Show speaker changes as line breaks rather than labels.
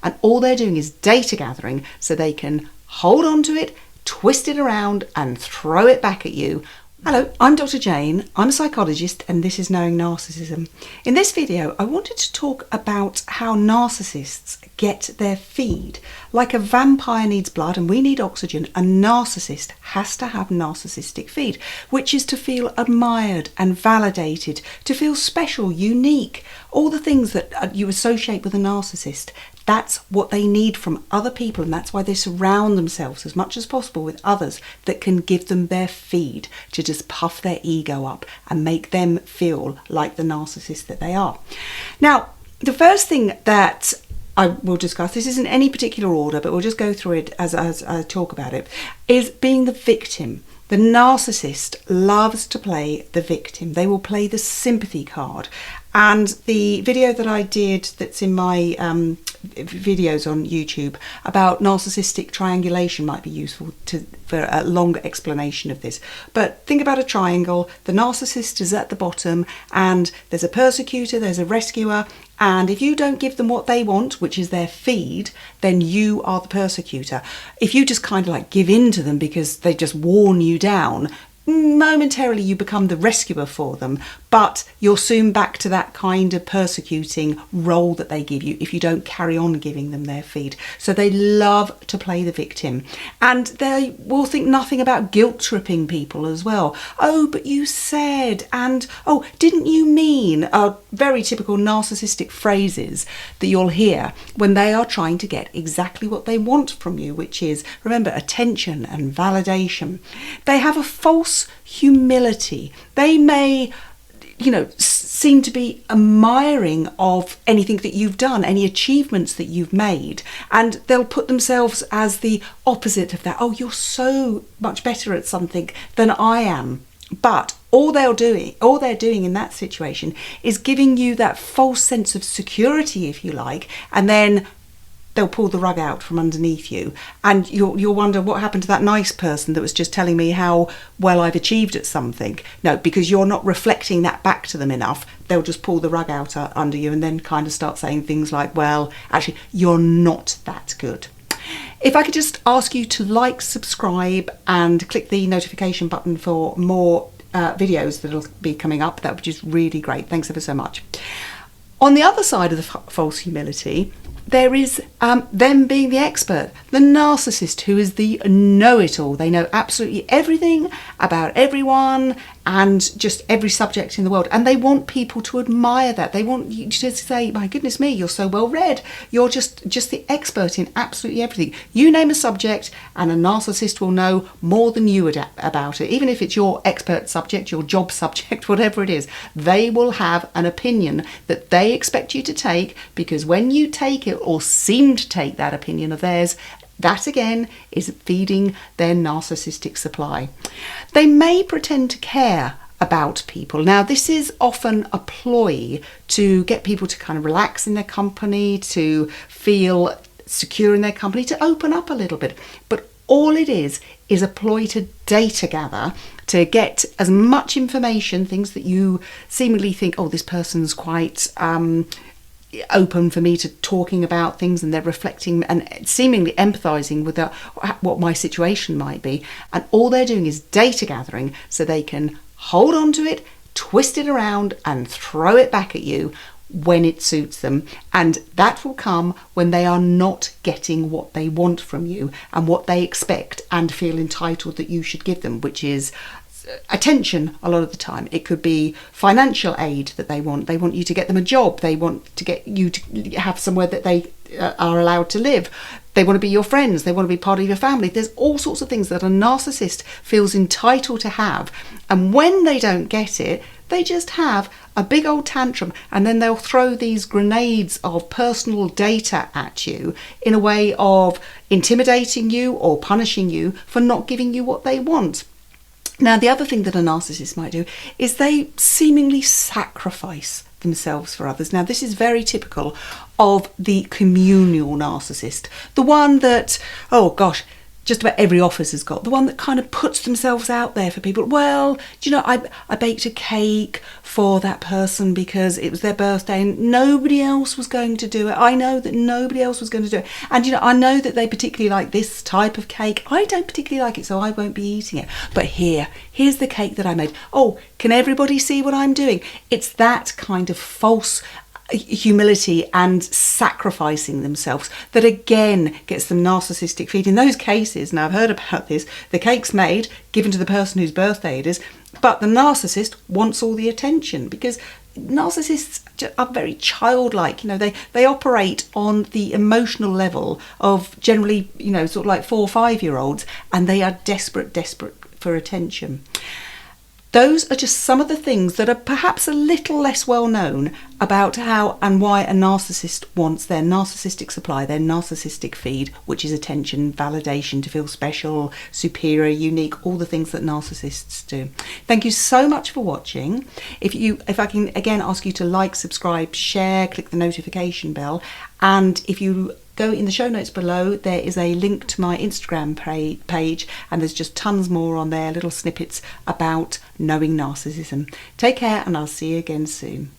And all they're doing is data gathering so they can hold on to it, twist it around and throw it back at you. Hello, I'm Dr. Jane, I'm a psychologist and this is Knowing Narcissism. In this video I wanted to talk about how narcissists get their feed. Like a vampire needs blood and we need oxygen, a narcissist has to have narcissistic feed, which is to feel admired and validated, to feel special, unique, all the things that you associate with a narcissist. That's what they need from other people, and that's why they surround themselves as much as possible with others that can give them their feed, to just puff their ego up and make them feel like the narcissist that they are. Now, the first thing that I will discuss, this isn't any particular order, but we'll just go through it as I talk about it, is being the victim. The narcissist loves to play the victim. They will play the sympathy card. And the video that I did that's in my videos on YouTube about narcissistic triangulation might be useful for a longer explanation of this. But think about a triangle. The narcissist is at the bottom and there's a persecutor, there's a rescuer, and if you don't give them what they want, which is their feed, then you are the persecutor. If you just kind of like give in to them because they just worn you down, momentarily you become the rescuer for them, but you're soon back to that kind of persecuting role that they give you if you don't carry on giving them their feed. So they love to play the victim, and they will think nothing about guilt tripping people as well. Oh, but you said, and oh, didn't you mean, are very typical narcissistic phrases that you'll hear when they are trying to get exactly what they want from you, which is, remember, attention and validation. They have a false humility. They may, seem to be admiring of anything that you've done, any achievements that you've made, and they'll put themselves as the opposite of that. Oh, you're so much better at something than I am. But all they're doing in that situation is giving you that false sense of security, if you like, and then they'll pull the rug out from underneath you, and you'll wonder what happened to that nice person that was just telling me how well I've achieved at something. No, because you're not reflecting that back to them enough. They'll just pull the rug out under you and then kind of start saying things like, well, actually, you're not that good. If I could just ask you to like, subscribe and click the notification button for more videos that'll be coming up, that would be just really great. Thanks ever so much. On the other side of the false humility, there is them being the expert, the narcissist who is the know-it-all. They know absolutely everything about everyone and just every subject in the world. And they want people to admire that. They want you to say, my goodness me, you're so well read. You're just the expert in absolutely everything. You name a subject and a narcissist will know more than you would about it. Even if it's your expert subject, your job subject, whatever it is, they will have an opinion that they expect you to take, because when you take it or seem to take that opinion of theirs, that again is feeding their narcissistic supply. They may pretend to care about people. Now, this is often a ploy to get people to kind of relax in their company, to feel secure in their company, to open up a little bit. But all it is a ploy to data gather, to get as much information, things that you seemingly think, oh, this person's quite open for me to talking about things, and they're reflecting and seemingly empathizing with what my situation might be, and all they're doing is data gathering so they can hold on to it, twist it around and throw it back at you when it suits them. And that will come when they are not getting what they want from you and what they expect and feel entitled that you should give them, which is attention a lot of the time. It could be financial aid that they want. They want you to get them a job. They want to get you to have somewhere that they are allowed to live. They want to be your friends. They want to be part of your family. There's all sorts of things that a narcissist feels entitled to have. And when they don't get it, they just have a big old tantrum, and then they'll throw these grenades of personal data at you in a way of intimidating you or punishing you for not giving you what they want. Now, the other thing that a narcissist might do is they seemingly sacrifice themselves for others. Now, this is very typical of the communal narcissist, the one that, oh gosh, just about every office has got, the one that kind of puts themselves out there for people. Well, do you know, I baked a cake for that person because it was their birthday and nobody else was going to do it. I know that nobody else was going to do it. And, you know, I know that they particularly like this type of cake. I don't particularly like it, so I won't be eating it. But here's the cake that I made. Oh, can everybody see what I'm doing? It's that kind of false humility and sacrificing themselves that again gets them narcissistic feed. In those cases, now I've heard about this, the cake's made, given to the person whose birthday it is, but the narcissist wants all the attention because narcissists are very childlike. You know, they operate on the emotional level of generally, you know, sort of like 4 or 5 year olds, and they are desperate for attention. Those are just some of the things that are perhaps a little less well known about how and why a narcissist wants their narcissistic supply, their narcissistic feed, which is attention, validation, to feel special, superior, unique, all the things that narcissists do. Thank you so much for watching. If I can again ask you to like, subscribe, share, click the notification bell, and if you go in the show notes below, there is a link to my Instagram page, and there's just tons more on there, little snippets about knowing narcissism. Take care, and I'll see you again soon.